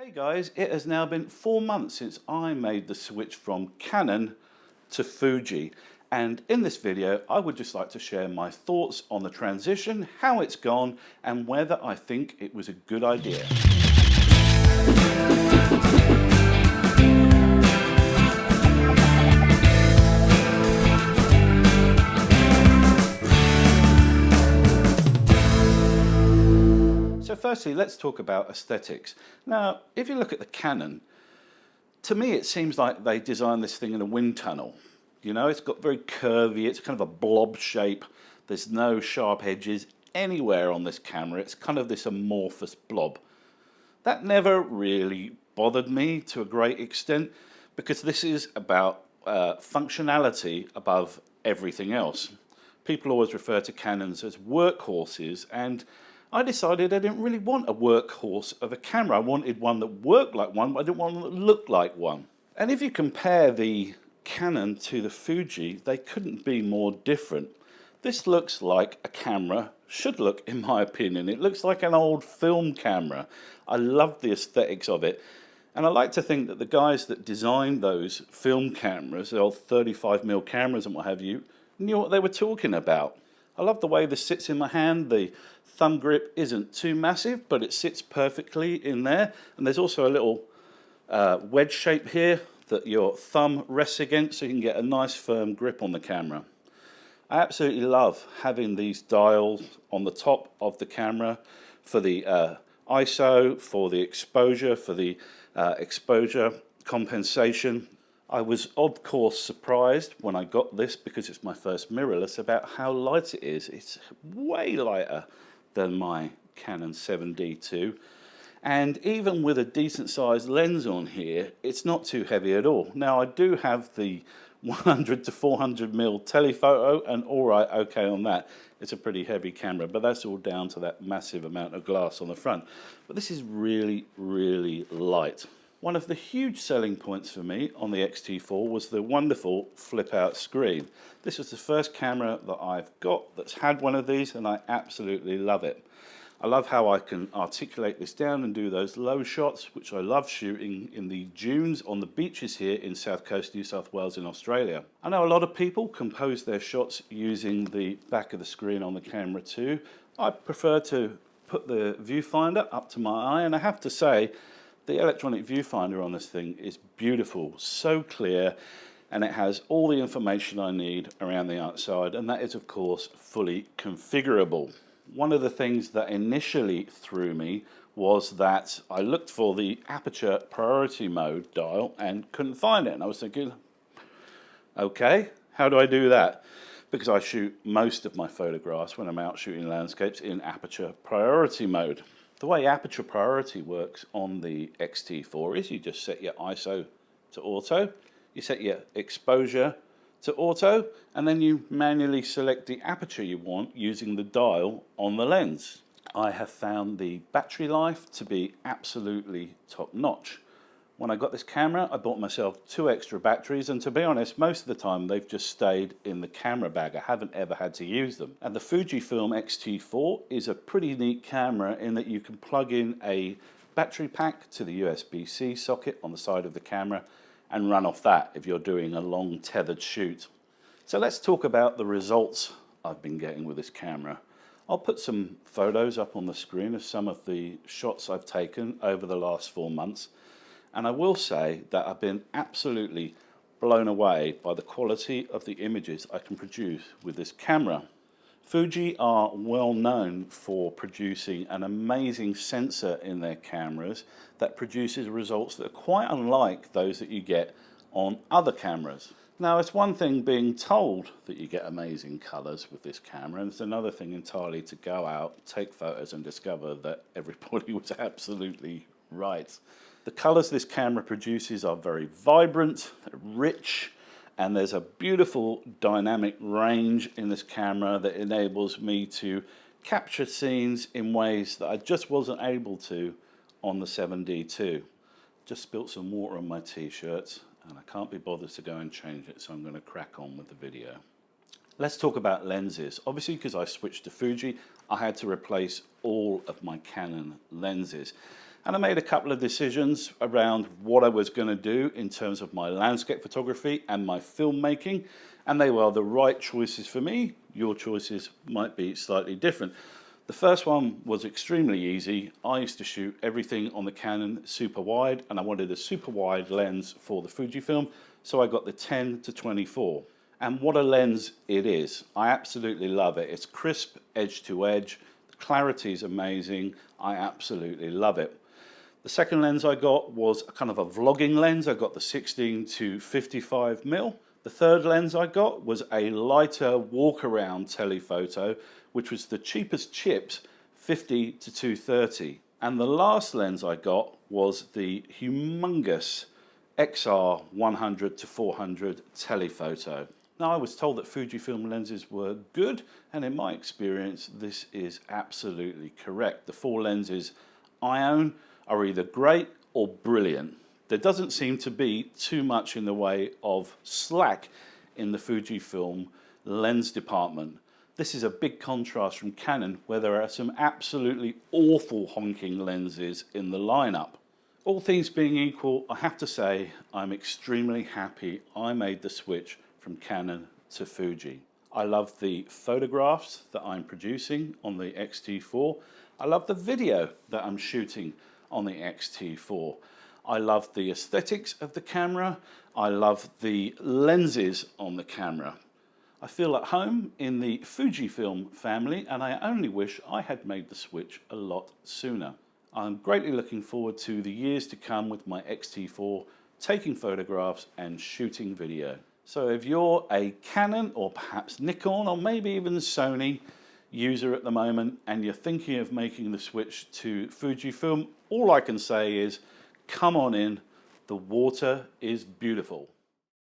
Hey guys, it has now been 4 months since I made the switch from Canon to Fuji, and in this video I would just like to share my thoughts on the transition, how it's gone, and whether I think it was a good idea. So firstly, let's talk about aesthetics. Now, if you look at the Canon, to me it seems like they designed this thing in a wind tunnel. You know, it's got very curvy, it's kind of a blob shape. There's no sharp edges anywhere on this camera. It's kind of this amorphous blob. That never really bothered me to a great extent because this is about functionality above everything else. People always refer to Canons as workhorses, and I decided I didn't really want a workhorse of a camera. I wanted one that worked like one, but I didn't want one that looked like one. And if you compare the Canon to the Fuji, they couldn't be more different. This looks like a camera should look, in my opinion. It looks like an old film camera. I love the aesthetics of it. And I like to think that the guys that designed those film cameras, the old 35mm cameras and what have you, knew what they were talking about. I love the way this sits in my hand. The thumb grip isn't too massive, but it sits perfectly in there. And there's also a little wedge shape here that your thumb rests against so you can get a nice firm grip on the camera. I absolutely love having these dials on the top of the camera for the ISO, for the exposure, exposure compensation. I was of course surprised when I got this because it's my first mirrorless about how light it is. It's way lighter than my Canon 7D II, and even with a decent sized lens on here, it's not too heavy at all. Now I do have the 100 to 400mm telephoto, and all right, okay on that. It's a pretty heavy camera, but that's all down to that massive amount of glass on the front. But this is really, really light. One of the huge selling points for me on the X-T4 was the wonderful flip-out screen. This was the first camera that I've got that's had one of these, and I absolutely love it. I love how I can articulate this down and do those low shots, which I love shooting in the dunes on the beaches here in South Coast, New South Wales in Australia. I know a lot of people compose their shots using the back of the screen on the camera too. I prefer to put the viewfinder up to my eye, and I have to say, the electronic viewfinder on this thing is beautiful, so clear, and it has all the information I need around the outside, and that is of course fully configurable. One of the things that initially threw me was that I looked for the Aperture priority mode dial and couldn't find it, and I was thinking, okay, how do I do that? Because I shoot most of my photographs when I'm out shooting landscapes in Aperture priority mode. The way Aperture priority works on the X-T4 is you just set your ISO to auto, you set your exposure to auto, and then you manually select the aperture you want using the dial on the lens. I have found the battery life to be absolutely top notch. When I got this camera, I bought myself 2 extra batteries, and to be honest, most of the time they've just stayed in the camera bag. I haven't ever had to use them. And the Fujifilm X-T4 is a pretty neat camera in that you can plug in a battery pack to the USB-C socket on the side of the camera and run off that if you're doing a long tethered shoot. So let's talk about the results I've been getting with this camera. I'll put some photos up on the screen of some of the shots I've taken over the last 4 months. And I will say that I've been absolutely blown away by the quality of the images I can produce with this camera. Fuji are well known for producing an amazing sensor in their cameras that produces results that are quite unlike those that you get on other cameras. Now, it's one thing being told that you get amazing colours with this camera, and it's another thing entirely to go out, take photos and discover that everybody was absolutely right. The colours this camera produces are very vibrant, rich, and there's a beautiful dynamic range in this camera that enables me to capture scenes in ways that I just wasn't able to on the 7D II. Just spilt some water on my t-shirt and I can't be bothered to go and change it, so I'm going to crack on with the video. Let's talk about lenses. Obviously, because I switched to Fuji, I had to replace all of my Canon lenses. And I made a couple of decisions around what I was going to do in terms of my landscape photography and my filmmaking, and they were the right choices for me. Your choices might be slightly different. The first one was extremely easy. I used to shoot everything on the Canon super wide, and I wanted a super wide lens for the Fujifilm, so I got the 10-24. And what a lens it is. I absolutely love it. It's crisp edge to edge. The clarity is amazing. I absolutely love it. The second lens I got was a kind of a vlogging lens. I got the 16-55mm. The third lens I got was a lighter walk-around telephoto, which was the cheapest chips, 50-230. And the last lens I got was the humongous XR 100-400 telephoto. Now, I was told that Fujifilm lenses were good, and in my experience, this is absolutely correct. The 4 lenses I own are either great or brilliant. There doesn't seem to be too much in the way of slack in the Fujifilm lens department. This is a big contrast from Canon, where there are some absolutely awful honking lenses in the lineup. All things being equal, I have to say I'm extremely happy I made the switch from Canon to Fuji. I love the photographs that I'm producing on the X-T4. I love the video that I'm shooting on the X-T4. I love the aesthetics of the camera. I love the lenses on the camera. I feel at home in the Fujifilm family, and I only wish I had made the switch a lot sooner. I'm greatly looking forward to the years to come with my X-T4, taking photographs and shooting video. So if you're a Canon or perhaps Nikon or maybe even Sony user at the moment and you're thinking of making the switch to Fujifilm, all I can say is come on in, the water is beautiful.